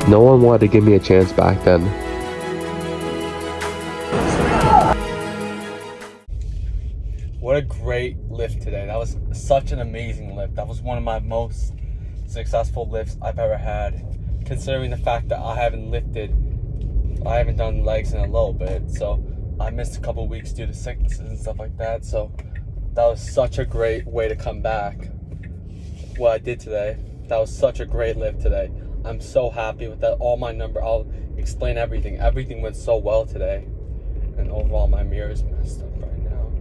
No one wanted to give me a chance back then. What a great lift today. That was such an amazing lift. That was one of my most successful lifts I've ever had, considering the fact that I haven't done legs in a little bit. So I missed a couple weeks due to sicknesses and stuff like that. So that was such a great way to come back. What I did today, that was such a great lift today. I'm so happy with that. I'll explain everything. Everything went so well today. And overall, my mirror is messed up right now.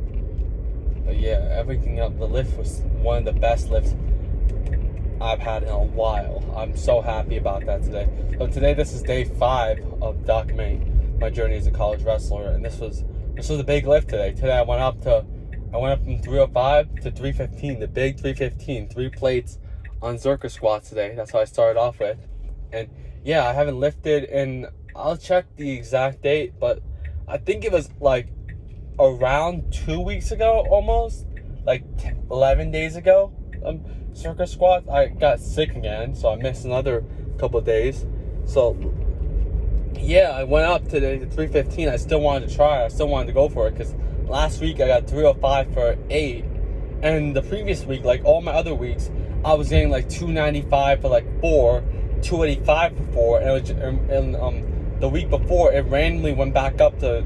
But yeah, everything up. The lift was one of the best lifts I've had in a while. I'm so happy about that today. So today, this is day 5 of documenting my journey as a college wrestler, and this was a big lift today. Today I went up from 305 to 315, the big 315, 3 plates on Zercher squats today. That's how I started off with. And yeah, I haven't lifted in, I'll check the exact date, but I think it was like around 2 weeks ago, almost like 11 days ago. Zercher squats. I got sick again, so I missed another couple of days. So yeah, I went up today to 315. I still wanted to try. I still wanted to go for it because last week I got 305 for 8, and the previous week, like all my other weeks, I was getting like 295 for like 4, 285 for 4, and the week before it randomly went up to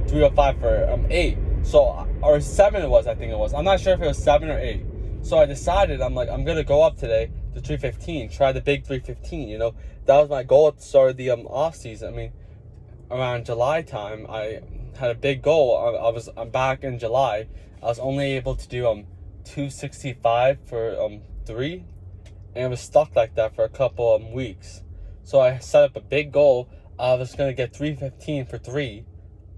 305 for 8. So or 7 it was, I think it was. I'm not sure if it was 7 or 8. So I decided I'm gonna go up today to 315, try the big 315. You know, that was my goal at the start of the off season. I mean, around July time, I had a big goal. I'm back in July. I was only able to do 265 for 3, and it was stuck like that for a couple weeks. So I set up a big goal. I was gonna get 315 for 3,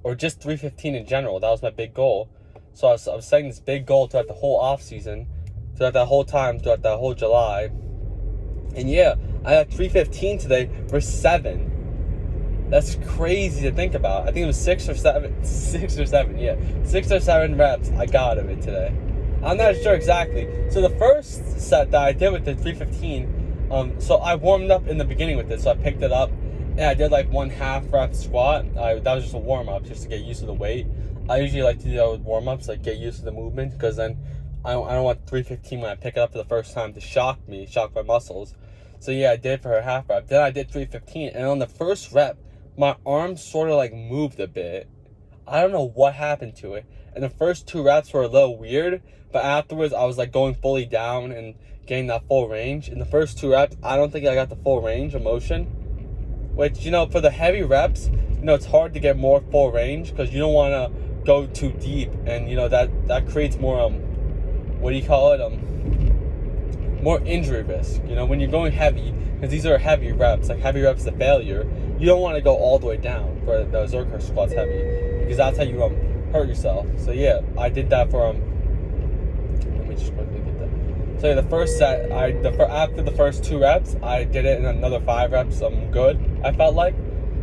or just 315 in general. That was my big goal. So I was setting this big goal throughout the whole off season, throughout that whole July. And yeah, I got 315 today for 7. That's crazy to think about. I think it was 6 or 7. Yeah, 6 or 7 reps I got of it today. I'm not sure exactly. So the first set that I did with the 315, so I warmed up in the beginning with it. So I picked it up and I did like 1/2 rep squat. That was just a warm up, just to get used to the weight. I usually like to do that with warm ups, like get used to the movement, because then I don't want 315 when I pick it up for the first time to shock my muscles. So yeah, I did for a 1/2 rep. Then I did 315, and on the first rep, my arms sort of like moved a bit. I don't know what happened to it. And the first 2 reps were a little weird, but afterwards I was like going fully down and getting that full range. In the first 2 reps, I don't think I got the full range of motion, which, you know, for the heavy reps, you know, it's hard to get more full range because you don't want to go too deep, and you know that creates more more injury risk. You know, when you're going heavy, because these are heavy reps, like heavy reps to failure, you don't want to go all the way down for the Zercher squats heavy, because that's how you hurt yourself. So yeah, I did that for let me just quickly get that. So yeah, the first set, after the first 2 reps, I did it in another 5 reps. I'm good, I felt like,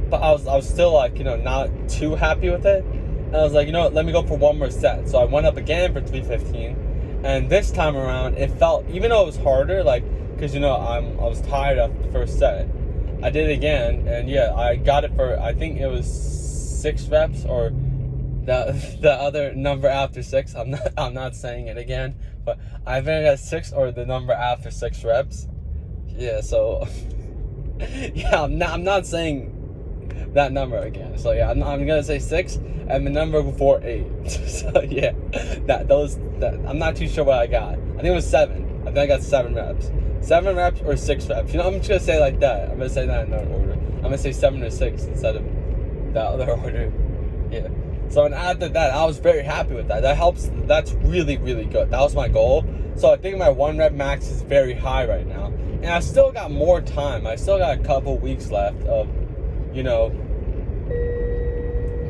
but I was still like, you know, not too happy with it. And I was like, you know what, let me go for one more set. So I went up again for 315, and this time around it felt, even though it was harder, like, because you know I was tired after the first set, I did it again, and yeah, I got it for, I think it was 6 reps, or the other number after 6. I'm not saying it again, but I think I got 6, or the number after 6 reps. Yeah, so yeah, I'm not saying that number again. So yeah, I'm gonna say 6 and the number before 8. So yeah, I'm not too sure what I got. I think it was 7. I think I got 7 reps. 7 reps or 6 reps. You know, I'm just gonna say it like that. I'm gonna say that in that order. I'm gonna say 7 or 6 instead of that other order. Yeah. So, and after that, I was very happy with that. That helps. That's really, really good. That was my goal. So I think my 1 rep max is very high right now, and I still got more time. I still got a couple weeks left of, you know,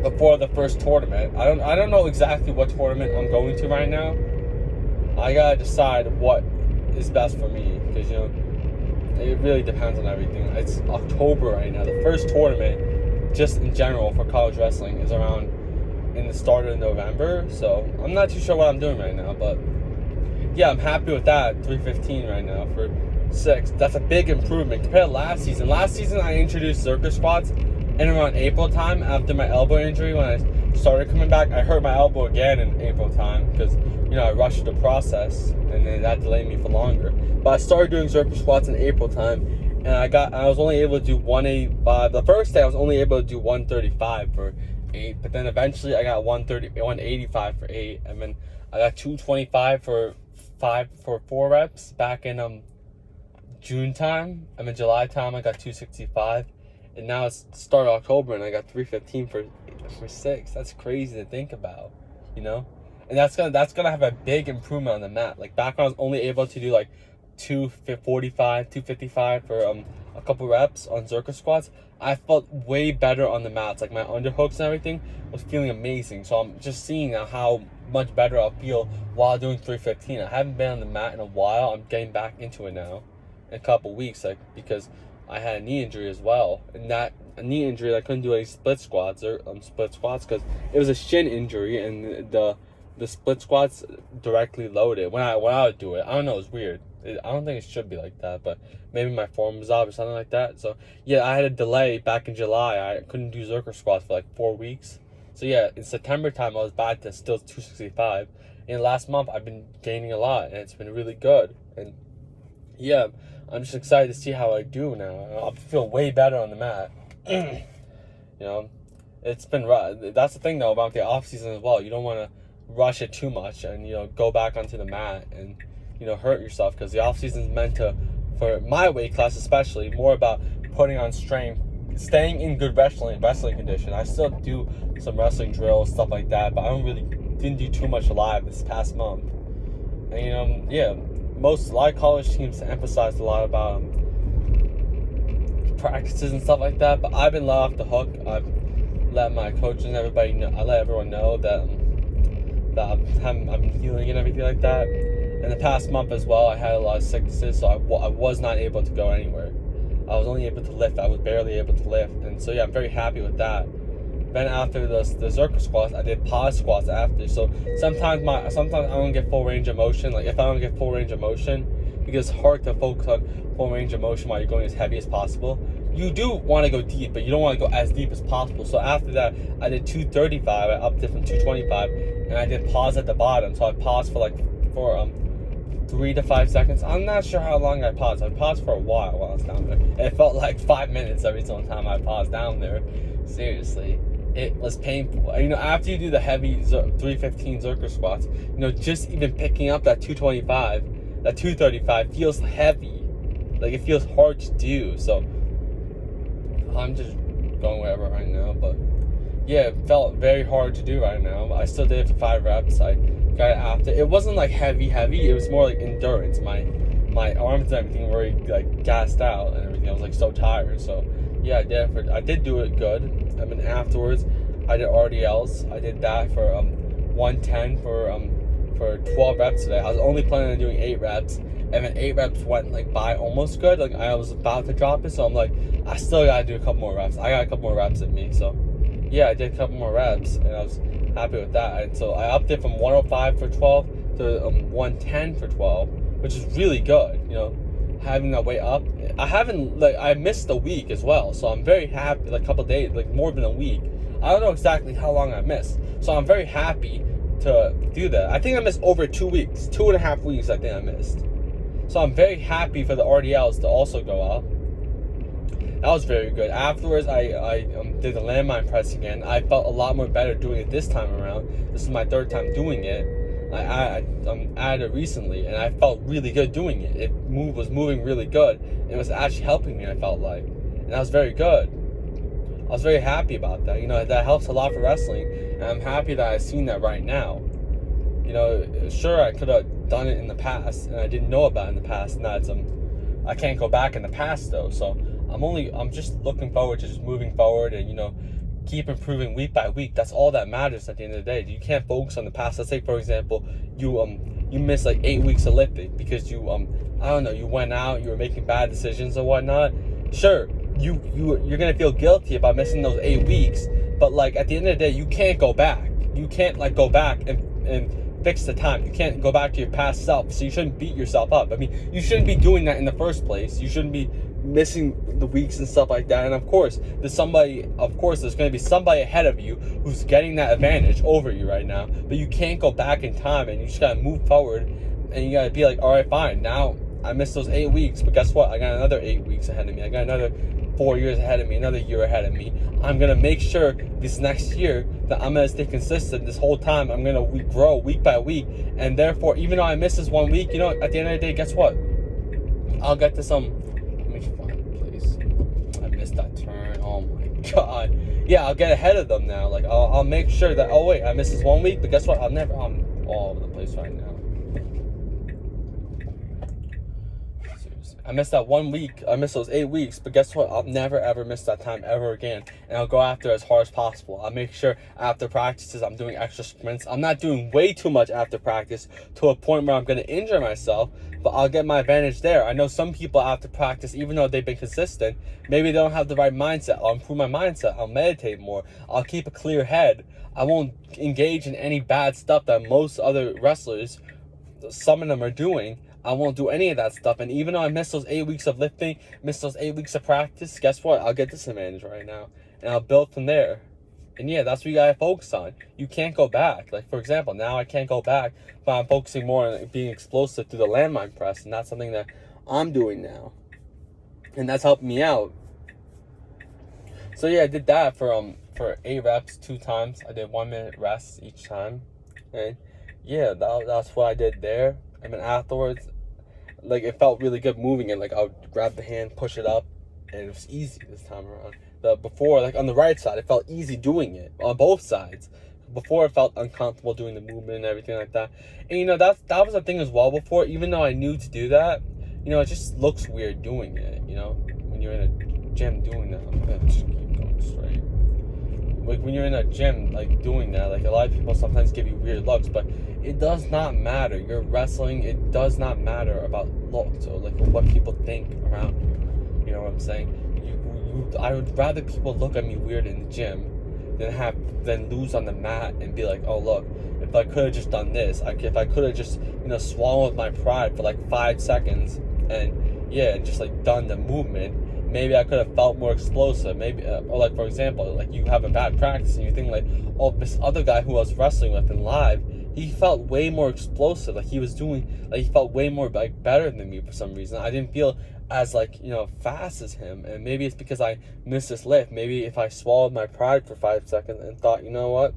before the first tournament. I don't know exactly what tournament I'm going to right now. I gotta decide what is best for me, because, you know, it really depends on everything. It's October right now. The first tournament, just in general for college wrestling, is around in the start of November. So I'm not too sure what I'm doing right now, but yeah, I'm happy with that. 315 right now for 6. That's a big improvement compared to last season. Last season, I introduced Zercher squats in around April time after my elbow injury. When I started coming back, I hurt my elbow again in April time because, I rushed the process and then that delayed me for longer. But I started doing Zercher squats in April time, and I was only able to do 185. The first day I was only able to do 135 for 8, but then eventually I got 185 for 8, and then I got 225 for 4 reps back in June time. And in July time I got 265, and now it's start of October and I got 315 for 6. That's crazy to think about, and that's gonna have a big improvement on the mat. Like back when I was only able to do like 245, 255 for a couple reps on Zercher squats, I felt way better on the mats. Like my underhooks and everything was feeling amazing. So I'm just seeing now how much better I'll feel while doing 315. I haven't been on the mat in a while. I'm getting back into it now in a couple weeks, because I had a knee injury as well. And that a knee injury, I couldn't do any split squats because it was a shin injury, and the split squats directly loaded when I would do it. I don't know, it's weird. I don't think it should be like that, but maybe my form was off or something like that. So yeah, I had a delay back in July. I couldn't do Zercher squats for like 4 weeks. So yeah, in September time I was back to still 265. And last month I've been gaining a lot, and it's been really good. And yeah, I'm just excited to see how I do now. I feel way better on the mat. It's been rough. That's the thing though about the off season as well. You don't want to rush it too much and go back onto the mat and hurt yourself, because the off season is meant to, for my weight class especially, more about putting on strength, staying in good wrestling condition. I still do some wrestling drills, stuff like that, but I didn't do too much live this past month. And a lot of college teams emphasize a lot about practices and stuff like that, but I've been let off the hook. I've let my coaches and everybody know. I let everyone know that I'm healing and everything like that. In the past month as well, I had a lot of sicknesses, so I was not able to go anywhere. I was only able to lift. I was barely able to lift, and so yeah, I'm very happy with that. Then after the Zercher squats, I did pause squats after. So sometimes I don't get full range of motion. Like if I don't get full range of motion, because it's hard to focus on full range of motion while you're going as heavy as possible. You do want to go deep, but you don't want to go as deep as possible. So after that, I did 235. I upped it from 225, and I did pause at the bottom. So I paused for 3 to 5 seconds. I'm not sure how long I paused. I paused for a while I was down there. It felt like 5 minutes every single time I paused down there. Seriously, it was painful. After you do the heavy 315 Zercher squats, just even picking up that 225, that 235 feels heavy. Like it feels hard to do. So I'm just going wherever right now, but yeah, it felt very hard to do right now. I still did it for 5 reps. I got it after. It wasn't like heavy. It was more like endurance. My arms and everything were like gassed out and everything. I was like so tired. So yeah, I did do it good. I mean, afterwards, I did RDLs. I did that for 110 for 12 reps today. I was only planning on doing 8 reps, and then 8 reps went by almost good. Like I was about to drop it, so I'm like, I still gotta do a couple more reps. I got a couple more reps in me, so yeah, I did a couple more reps, and I was happy with that. And so I upped it from 105 for 12 to 110 for 12, which is really good. Having that weight up. I missed a week as well, so I'm very happy. Like a couple days, like more than a week. I don't know exactly how long I missed, so I'm very happy to do that. I think I missed over 2 weeks, 2.5 weeks. I think I missed. So I'm very happy for the RDLs to also go up. That was very good. Afterwards, I did the landmine press again. I felt a lot more better doing it this time around. This is my 3rd time doing it. I added it recently, and I felt really good doing it. It was moving really good. It was actually helping me, I felt like. And that was very good. I was very happy about that. That helps a lot for wrestling, and I'm happy that I've seen that right now. Sure, I could have done it in the past, and I didn't know about it in the past, and that's I can't go back in the past though. So I'm just looking forward to just moving forward and keep improving week by week. That's all that matters at the end of the day. You can't focus on the past. Let's say, for example, you missed like 8 weeks of lifting because you went out, you were making bad decisions or whatnot. Sure, you're gonna feel guilty about missing those 8 weeks, but like at the end of the day, you can't go back. You can't go back and fix the time. You can't go back to your past self. So you shouldn't beat yourself up. I mean, you shouldn't be doing that in the first place. You shouldn't be missing the weeks and stuff like that. And of course, there's going to be somebody ahead of you who's getting that advantage over you right now. But you can't go back in time, and you just gotta move forward, and you gotta be like, all right, fine. Now I missed those 8 weeks, but guess what? I got another 8 weeks ahead of me. I got another 4 years ahead of me, another year ahead of me. I'm gonna make sure this next year that I'm gonna stay consistent this whole time. I'm gonna grow week by week, and therefore, even though I miss this 1 week, at the end of the day, guess what? I'll get to some. Let me find a place. I missed that turn. Oh my god. Yeah, I'll get ahead of them now. Like I'll make sure that. Oh wait, I missed this 1 week, but guess what? I'm all over the place right now. I missed that 1 week. I missed those 8 weeks. But guess what? I'll never, ever miss that time ever again. And I'll go after as hard as possible. I'll make sure after practices, I'm doing extra sprints. I'm not doing way too much after practice to a point where I'm going to injure myself. But I'll get my advantage there. I know some people after practice, even though they've been consistent, maybe they don't have the right mindset. I'll improve my mindset. I'll meditate more. I'll keep a clear head. I won't engage in any bad stuff that most other wrestlers, some of them, are doing. I won't do any of that stuff. And even though I missed those 8 weeks of lifting, missed those 8 weeks of practice, guess what? I'll get this advantage right now. And I'll build from there. And yeah, that's what you gotta focus on. You can't go back. Like, for example, now I can't go back, but I'm focusing more on being explosive through the landmine press. And that's something that I'm doing now. And that's helping me out. So yeah, I did that for 8 reps 2 times. I did 1 minute rest each time. And yeah, that's what I did there. And then afterwards, like, it felt really good moving it. Like, I would grab the hand, push it up, and it was easy this time around. Before, like, on the right side, it felt easy doing it on both sides. Before, it felt uncomfortable doing the movement and everything like that. And that was the thing as well. Before, even though I knew to do that, it just looks weird doing it. When you're in a gym doing that. I'm gonna just keep going straight. Like, when you're in a gym, like, doing that, like, a lot of people sometimes give you weird looks, but it does not matter. You're wrestling. It does not matter about looks or, like, what people think around you. You know what I'm saying? I would rather people look at me weird in the gym than lose on the mat and be like, oh, look, if I could have just done this, if I could have just, swallowed my pride for, like, 5 seconds and, yeah, just, like, done the movement, maybe I could have felt more explosive. Maybe, or like, for example, like, you have a bad practice and you think, like, oh, this other guy who I was wrestling with in live, he felt way more explosive. Like, he felt way more, like, better than me for some reason. I didn't feel as, like, fast as him. And maybe it's because I missed this lift. Maybe if I swallowed my pride for 5 seconds and thought, you know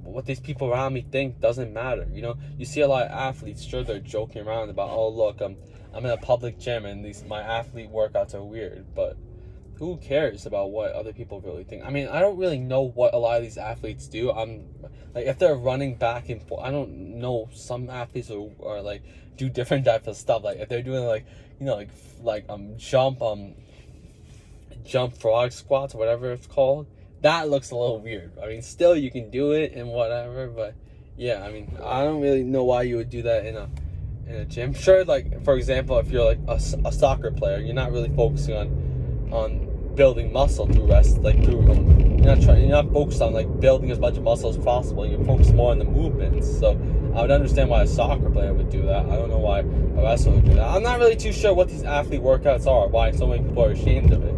what these people around me think doesn't matter. You see a lot of athletes, sure, they're joking around about, oh, look, I'm in a public gym and my athlete workouts are weird, but who cares about what other people really think? I mean, I don't really know what a lot of these athletes do. Like, if they're running back and forth, I don't know. Some athletes are like, do different types of stuff. Like, if they're doing, like, jump frog squats or whatever it's called, that looks a little weird. I mean, still, you can do it and whatever, but yeah, I mean, I don't really know why you would do that in a gym. Sure, like, for example, if you're like a soccer player, you're not really focusing on building muscle through rest, like, through you're not focused on, like, building as much muscle as possible. You're focused more on the movements. So I would understand why a soccer player would do that. I don't know why a wrestler would do that. I'm not really too sure what these athlete workouts are, why so many people are ashamed of it,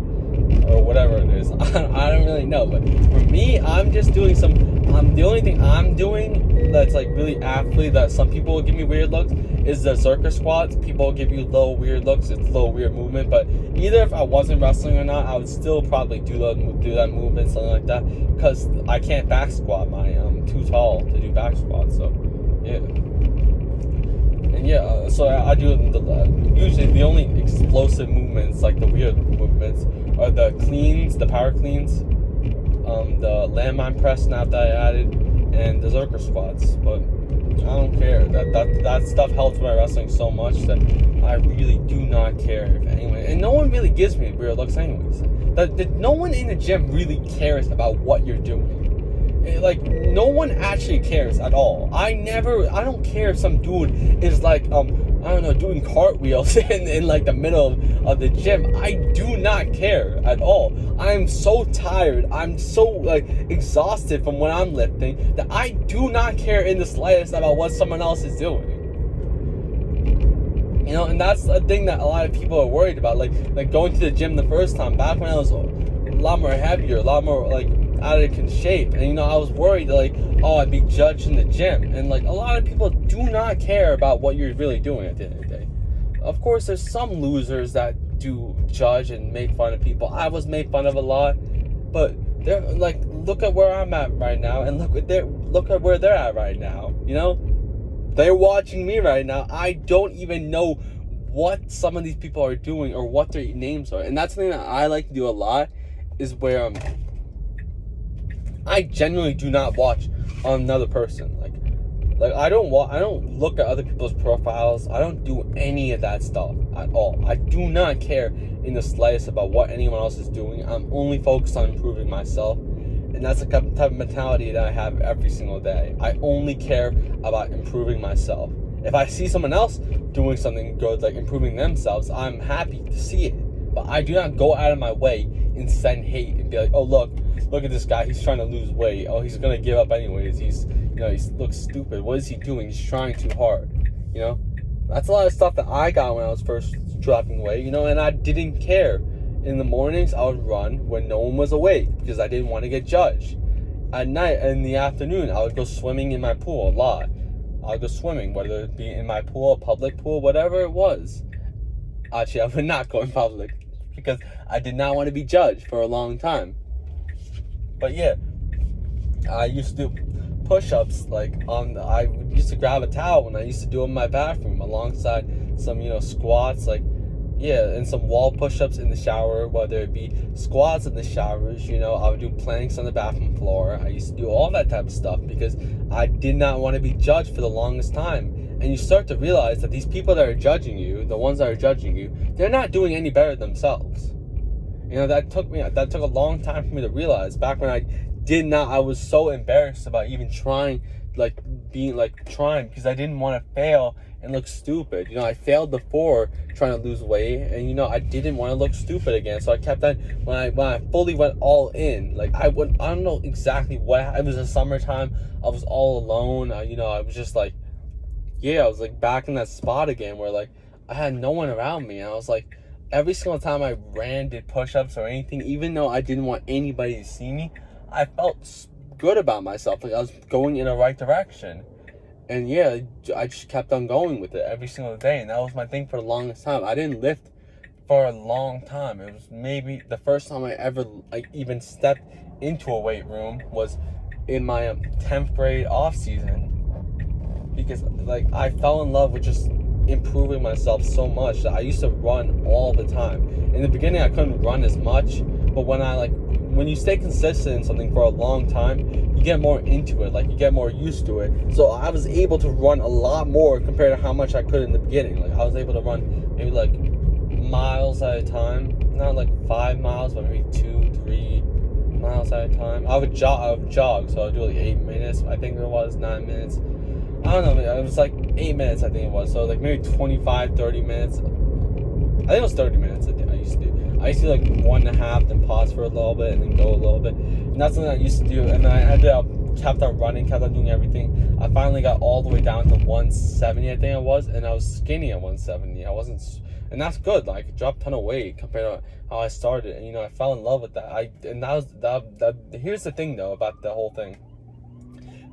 or whatever it is. I don't really know. But for me, I'm just doing the only thing I'm doing that's, like, really athlete, that some people will give me weird looks, is the circus squats. People will give you little weird looks. It's a little weird movement, but either if I wasn't wrestling or not, I would still probably do that movement, something like that, because I can't back squat. I'm too tall to do back squats. So yeah, and yeah, so I do usually the only explosive movements, like the weird movements, are the cleans, the power cleans, the landmine press snap that I added, and the Zerker squats. But I don't care. That stuff helps my wrestling so much that I really do not care if anyone. And no one really gives me weird looks anyways. No one in the gym really cares about what you're doing. Like, no one actually cares at all. I don't care if some dude is, like, I don't know, doing cartwheels in like the middle of the gym, I do not care at all. I'm so tired. I'm so like exhausted from when I'm lifting that I do not care in the slightest about what someone else is doing. You know, and that's a thing that a lot of people are worried about. Like going to the gym the first time, back when I was a lot more heavier, a lot more like out of shape, and you know, I was worried like, oh, I'd be judged in the gym, and like a lot of people do not care about what you're really doing at the end of the day. Of course, there's some losers that do judge and make fun of people. I was made fun of a lot, but they're like, look at where I'm at right now, and look at where they're at right now. You know, they're watching me right now. I don't even know what some of these people are doing or what their names are, and that's something that I like to do a lot. Is where I genuinely do not watch another person. Like I don't look at other people's profiles. I don't do any of that stuff at all. I do not care in the slightest about what anyone else is doing. I'm only focused on improving myself. And that's the type of mentality that I have every single day. I only care about improving myself. If I see someone else doing something good, like improving themselves, I'm happy to see it. But I do not go out of my way and send hate and be like, oh, look at this guy. He's trying to lose weight. Oh, he's going to give up anyways. He looks stupid. What is he doing? He's trying too hard. You know, that's a lot of stuff that I got when I was first dropping weight, you know, and I didn't care. In the mornings, I would run when no one was awake because I didn't want to get judged. At night, in the afternoon, I would go swimming in my pool a lot. I would go swimming, whether it be in my pool, a public pool, whatever it was. Actually, I would not go in public because I did not want to be judged for a long time. But yeah, I used to do push-ups I used to grab a towel when I used to do it in my bathroom alongside some, you know, squats, and some wall push-ups in the shower, whether it be squats in the showers, you know, I would do planks on the bathroom floor. I used to do all that type of stuff because I did not want to be judged for the longest time. And you start to realize that these people that are judging you, the ones that are judging you, they're not doing any better themselves. You know, that took a long time for me to realize. Back when I was so embarrassed about even trying because I didn't want to fail and look stupid. You know, I failed before trying to lose weight, and you know, I didn't want to look stupid again. So I kept on when I fully went all in. I don't know exactly what. It was the summertime. I was all alone. I was just I was back in that spot again where I had no one around me. And I was every single time I did push-ups or anything, even though I didn't want anybody to see me, I felt good about myself. I was going in the right direction. And yeah, I just kept on going with it every single day. And that was my thing for the longest time. I didn't lift for a long time. It was maybe the first time I ever even stepped into a weight room was in my 10th grade off season. Because I fell in love with just improving myself so much that I used to run all the time. In the beginning, I couldn't run as much. But when you stay consistent in something for a long time, you get more into it, you get more used to it. So I was able to run a lot more compared to how much I could in the beginning. I was able to run maybe miles at a time, not 5 miles, but maybe 2-3 miles at a time. I would jog, so I would do 8 minutes. I think it was 9 minutes. I don't know, it was 8 minutes, I think it was. So maybe 25-30 minutes. I think it was 30 minutes I used to do. I used to do 1.5, then pause for a little bit, and then go a little bit. And that's something I used to do. And then I ended up, kept on running, kept on doing everything. I finally got all the way down to 170, I think it was. And I was skinny at 170. I wasn't, and that's good. I could drop a ton of weight compared to how I started. And, I fell in love with that. Here's the thing, though, about the whole thing.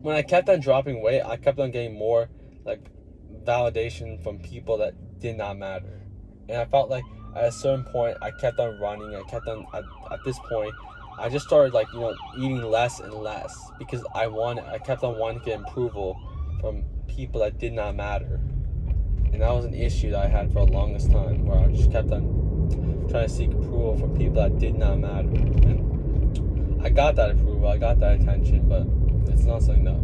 When I kept on dropping weight, I kept on getting more, validation from people that did not matter. And I felt at a certain point, I kept on running. I kept on, at this point, I just started eating less and less because I kept on wanting to get approval from people that did not matter. And that was an issue that I had for the longest time, where I just kept on trying to seek approval from people that did not matter. And I got that approval, I got that attention, but it's not something that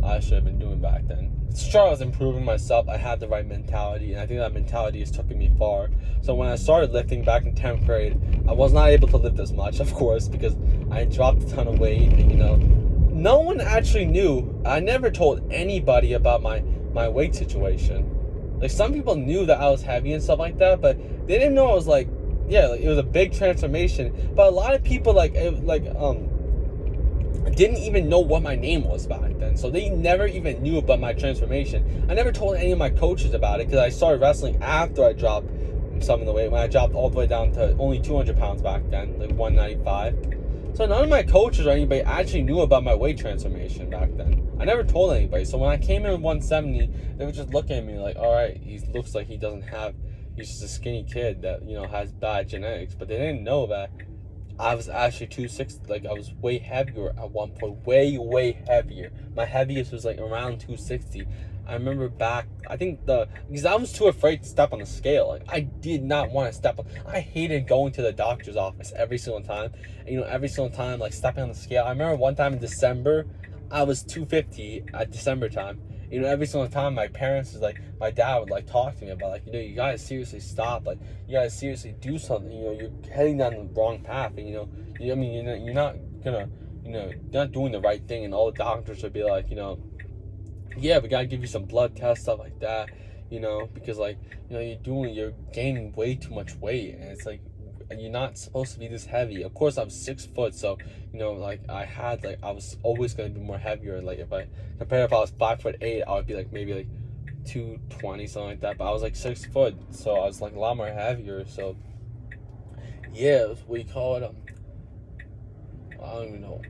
I should have been doing back then. Sure, I was improving myself. I had the right mentality, and I think that mentality has taken me far. So when I started lifting back in 10th grade, I was not able to lift as much, of course, because I dropped a ton of weight, and no one actually knew. I never told anybody about my weight situation. Like, some people knew that I was heavy and stuff like that, but they didn't know I was like, yeah, like, it was a big transformation. But a lot of people didn't even know what my name was back then, so they never even knew about my transformation. I never told any of my coaches about it because I started wrestling after I dropped some of the weight, when I dropped all the way down to only 200 pounds back then, like 195. So none of my coaches or anybody actually knew about my weight transformation back then. I never told anybody. So when I came in at 170, they were just looking at me like, all right, he looks like he doesn't have, he's just a skinny kid that, you know, has bad genetics. But they didn't know that I was actually 260. Like, I was way heavier at one point, way heavier. My heaviest was like around 260. I remember back, because I was too afraid to step on the scale. Like, I did not want to step on. I hated going to the doctor's office every single time. And, you know, every single time, like, stepping on the scale. I remember one time in December, I was 250 at December time. You know, every single time my dad would like talk to me about, like, you know, you guys seriously stop. Like, you guys seriously do something. You know, you're heading down the wrong path. And, you're not gonna, you're not doing the right thing. And all the doctors would be like, yeah, we gotta give you some blood tests, stuff like that, because, like, you're gaining way too much weight, and it's like, you're not supposed to be this heavy. Of course, I'm 6 foot, so, like, I was always gonna be more heavier. Like, if I was 5'8", I would be like maybe like 220, something like that. But I was like 6 foot, so I was like a lot more heavier. So yeah, we call it I don't even know.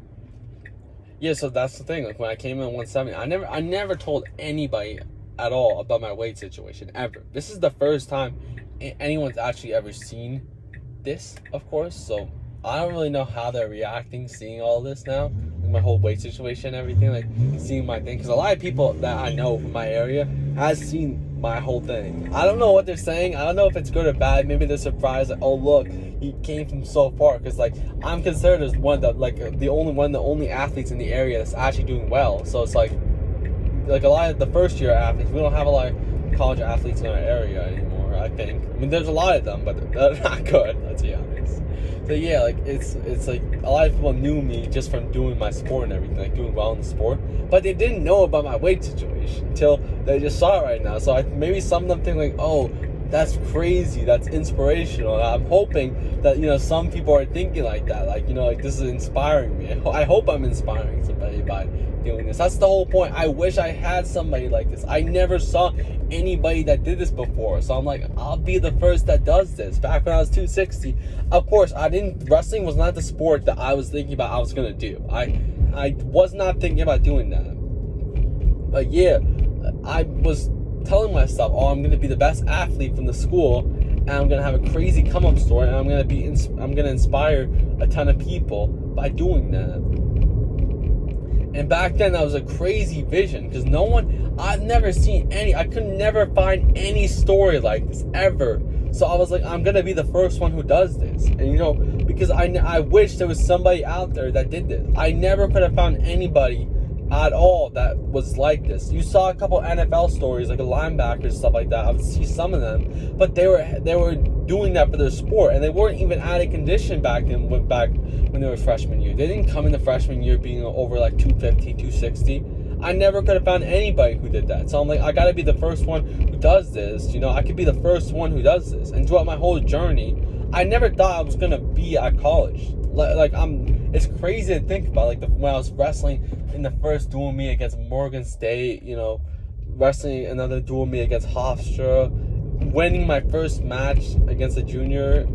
Yeah, so that's the thing. Like, when I came in 170, I never told anybody at all about my weight situation, ever. This is the first time anyone's actually ever seen this, of course. So I don't really know how they're reacting, seeing all this now, like my whole weight situation and everything, like seeing my thing. Because a lot of people that I know from my area has seen my whole thing. I don't know what they're saying. I don't know if it's good or bad. Maybe they're surprised, like, oh, look, he came from so far. Because, like, I'm considered as one of the only athletes in the area that's actually doing well. So it's like a lot of the first year athletes, we don't have a lot of college athletes in our area anymore, I think. I mean, there's a lot of them, but they're not good, let's be honest. So yeah, like, it's like a lot of people knew me just from doing my sport and everything, like doing well in the sport, but they didn't know about my weight situation until they just saw it right now. So maybe some of them think like, oh, that's crazy, that's inspirational. And I'm hoping that, some people are thinking like that, like, like, this is inspiring me. I hope I'm inspiring somebody by doing this. That's the whole point. I wish I had somebody like this. I never saw anybody that did this before, so I'm like, I'll be the first that does this. Back when I was 260, of course, wrestling was not the sport that I was thinking about I was gonna do. I was not thinking about doing that. But yeah, I was telling myself, oh, I'm gonna be the best athlete from the school, and I'm gonna have a crazy come up story, and I'm gonna inspire a ton of people by doing that. And back then, that was a crazy vision, because I've never seen I could never find any story like this ever. So I was like, I'm gonna be the first one who does this. And because I wish there was somebody out there that did this. I never could have found anybody at all that was like this. You saw a couple NFL stories, like a linebacker, stuff like that. I would see some of them, but they were doing that for their sport, and they weren't even out of condition back when they were freshman year. They didn't come in the freshman year being over like 250, 260. I never could have found anybody who did that. So I'm like, I gotta be the first one who does this. I could be the first one who does this. And throughout my whole journey, I never thought I was gonna be at college. It's crazy to think about. Like, when I was wrestling in the first dual meet against Morgan State, wrestling another dual meet against Hofstra, winning my first match against a junior,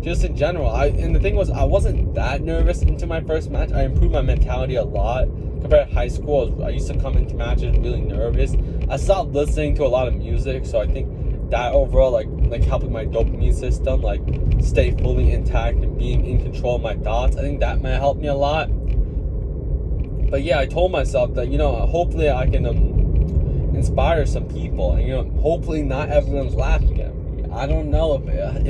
just in general. And the thing was, I wasn't that nervous into my first match. I improved my mentality a lot compared to high school. I used to come into matches really nervous. I stopped listening to a lot of music, so I think that overall, like helping my dopamine system, like, stay fully intact and being in control of my thoughts. I think that might help me a lot. But yeah, I told myself that, hopefully I can inspire some people, and hopefully not everyone's laughing at me. I don't know if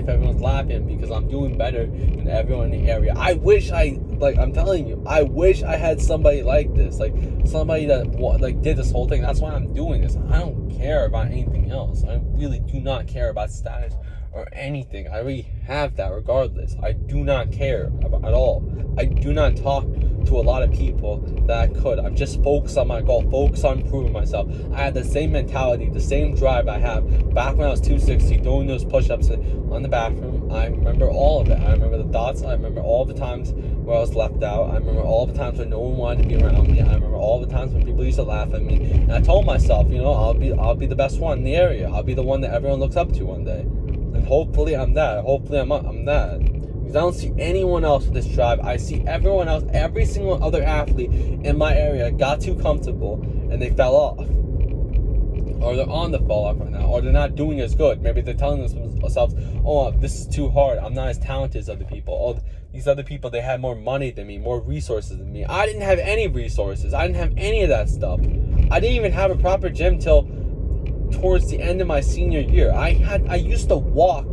everyone's laughing at me, because I'm doing better than everyone in the area. I wish I like, I'm telling you, I wish I had somebody like this, like somebody that like did this whole thing. That's why I'm doing this. I don't care about anything else. I really do not care about status or anything. I already have that regardless. I do not care about at all. I do not talk to a lot of people that I could. I'm just focused on my goal, focused on improving myself. I had the same mentality, the same drive I have back when I was 260, doing those push-ups on the bathroom. I remember all of it. I remember the thoughts. I remember all the times where I was left out. I remember all the times when no one wanted to be around me. I remember all the times when people used to laugh at me. And I told myself, you know, I'll be the best one in the area. I'll be the one that everyone looks up to one day. And hopefully I'm that. Hopefully I'm that. Because I don't see anyone else with this drive. I see everyone else, every single other athlete in my area got too comfortable and they fell off. Or they're on the fall off right now. Or they're not doing as good. Maybe they're telling themselves, oh, this is too hard. I'm not as talented as other people. Oh, these other people, they had more money than me, more resources than me. I didn't have any resources. I didn't have any of that stuff. I didn't even have a proper gym till towards the end of my senior year. I used to walk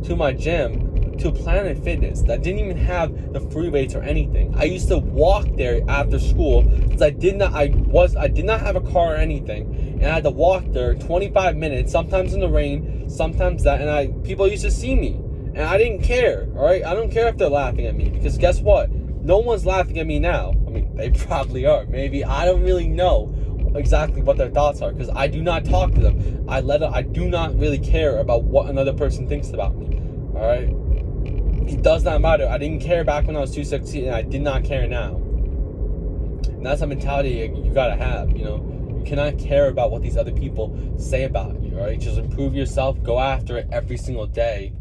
to my gym, to Planet Fitness, that didn't even have the free weights or anything. I used to walk there after school because I did not have a car or anything, and I had to walk there 25 minutes, sometimes in the rain, sometimes that, and people used to see me, and I didn't care. All right, I don't care if they're laughing at me, because guess what? No one's laughing at me now. I mean, they probably are. Maybe. I don't really know exactly what their thoughts are, because I do not talk to them. I do not really care about what another person thinks about me. All right, it does not matter. I didn't care back when I was 260, and I did not care now. And that's a mentality you gotta have. You know, you cannot care about what these other people say about you. All right, just improve yourself. Go after it every single day.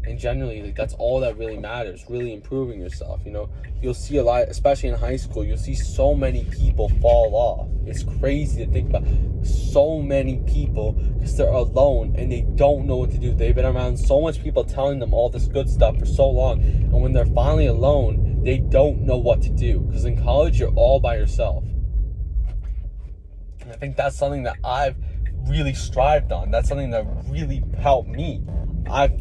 And generally, like, that's all that really matters, really improving yourself. You know, you'll see a lot, especially in high school, you'll see so many people fall off. It's crazy to think about. So many people, because they're alone and they don't know what to do. They've been around so much people telling them all this good stuff for so long, and when they're finally alone, they don't know what to do, because in college, you're all by yourself. And I think that's something that I've really strived on. That's something that really helped me.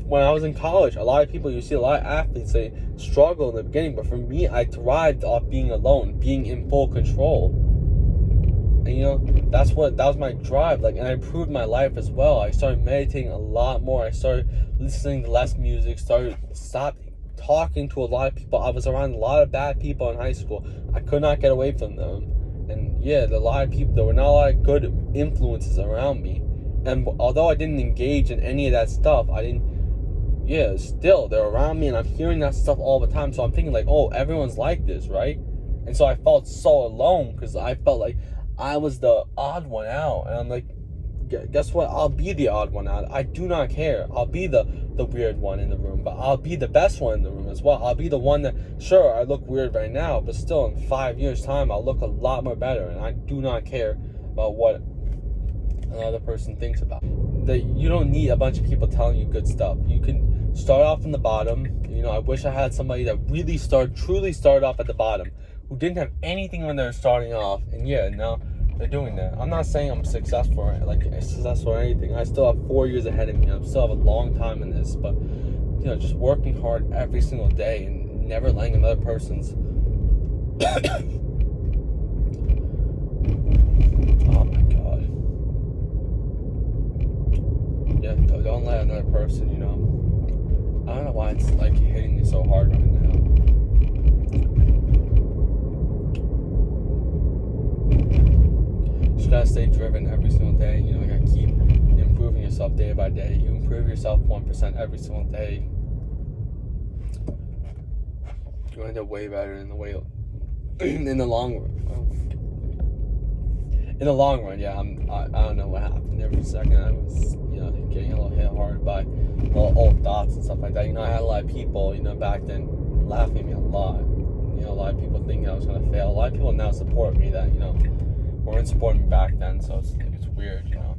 When I was in college, a lot of people, you see a lot of athletes, they struggle in the beginning, but for me, I thrived off being alone, being in full control. And you know, that was my drive, like, and I improved my life as well. I started meditating a lot more. I started listening to less music, stopped talking to a lot of people. I was around a lot of bad people in high school. I could not get away from them. And yeah, there were not a lot of good influences around me. And although I didn't engage in any of that stuff, still, they're around me, and I'm hearing that stuff all the time. So I'm thinking, like, oh, everyone's like this, right? And so I felt so alone, because I felt like I was the odd one out. And I'm like, guess what? I'll be the odd one out. I do not care. I'll be the weird one in the room, but I'll be the best one in the room as well. I'll be the one that, sure, I look weird right now, but still in 5 years' time, I'll look a lot more better. And I do not care about what another person thinks about that. You don't need a bunch of people telling you good stuff. You can start off from the bottom. You know, I wish I had somebody that really truly started off at the bottom, who didn't have anything when they were starting off, and yeah, now they're doing that. I'm not saying I'm successful or anything. I still have 4 years ahead of me. I still have a long time in this, but you know, just working hard every single day and never letting another person's oh my god. Yeah, don't let another person, you know. I don't know why it's like hitting me so hard right now. Just gotta stay driven every single day. You know, you gotta keep improving yourself day by day. You improve yourself 1% every single day, you're gonna do way better in the long run. In the long run, yeah, I don't know what happened there for a second. I was, you know, getting a little hit hard by old thoughts and stuff like that. You know, I had a lot of people, you know, back then laughing at me a lot. You know, a lot of people thinking I was gonna fail. A lot of people now support me that, you know, weren't supporting me back then, so it's weird, you know.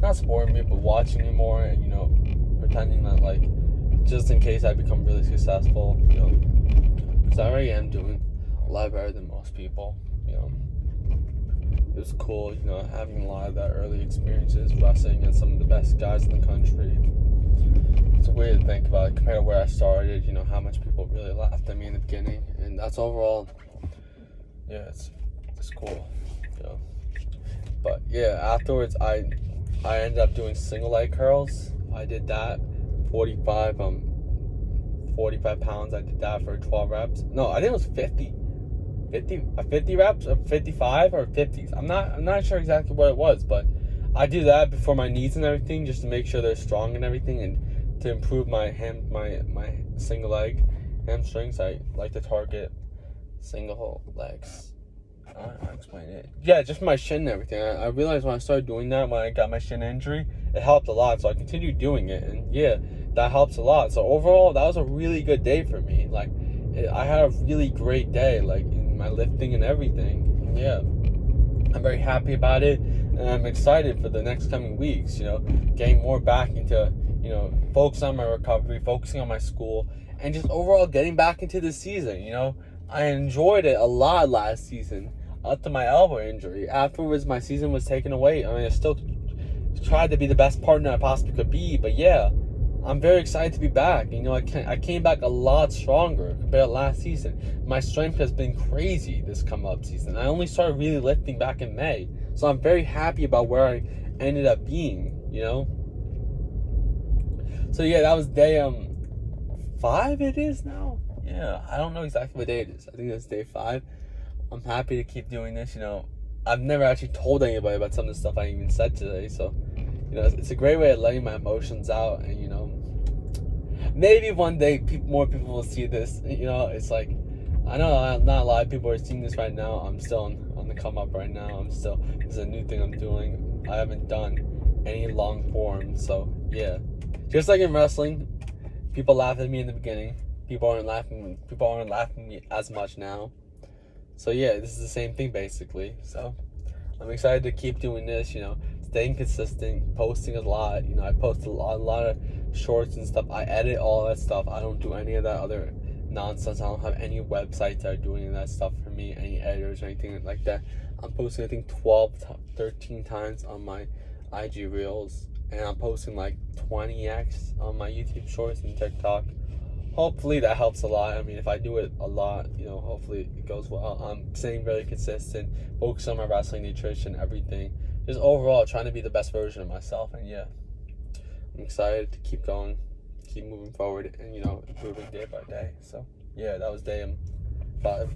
Not supporting me, but watching me more, and, you know, pretending that, like, just in case I become really successful, you know, because I already am doing a lot better than most people, you know. It was cool, you know, having a lot of that early experiences, wrestling against some of the best guys in the country. it's weird to think about it, compared to where I started, you know, how much people really laughed at me in the beginning. And that's overall, yeah, it's cool, you know. But yeah, afterwards I ended up doing single leg curls. I did that 45 pounds. I did that for 12 reps. No, I think it was 50 reps or 55 or 50s. I'm not sure exactly what it was, but I do that before my knees and everything, just to make sure they're strong and everything, and to improve my single leg hamstrings. I like to target single legs. I'll explain it. Yeah, just my shin and everything. I realized when I started doing that, when I got my shin injury, it helped a lot. So I continued doing it, and yeah, that helps a lot. So overall, that was a really good day for me. Like, I had a really great day, like in my lifting and everything. And yeah, I'm very happy about it, and I'm excited for the next coming weeks. You know, getting more back into, you know, focusing on my recovery, focusing on my school, and just overall getting back into the season. You know, I enjoyed it a lot last season, up to my elbow injury. Afterwards, my season was taken away. I mean, I still tried to be the best partner I possibly could be, but yeah, I'm very excited to be back. You know, I came back a lot stronger compared to last season. My strength has been crazy this come up season. I only started really lifting back in May, so I'm very happy about where I ended up being, you know. So yeah, that was day 5 it is now. Yeah, I don't know exactly what day it is. I think it's day 5. I'm happy to keep doing this, you know. I've never actually told anybody about some of the stuff I even said today, so, you know, it's a great way of letting my emotions out. And, you know, maybe one day more people will see this. You know, it's like, I know not a lot of people are seeing this right now. I'm still on the come up right now. This is a new thing I'm doing. I haven't done any long form, so yeah. Just like in wrestling, people laughed at me in the beginning. People aren't laughing at me as much now. So yeah, this is the same thing basically. So I'm excited to keep doing this, you know, staying consistent, posting a lot. You know, I post a lot of shorts and stuff. I edit all that stuff. I don't do any of that other nonsense. I don't have any websites that are doing any of that stuff for me, any editors or anything like that. I'm posting, I think, 13 times on my IG Reels, and I'm posting like 20x on my YouTube Shorts and TikTok. Hopefully that helps a lot. I mean, if I do it a lot, you know, hopefully it goes well. I'm staying very consistent, focus on my wrestling, nutrition, everything. Just overall trying to be the best version of myself. And yeah, I'm excited to keep going, keep moving forward, and, you know, improving day by day. So yeah, that was day 5.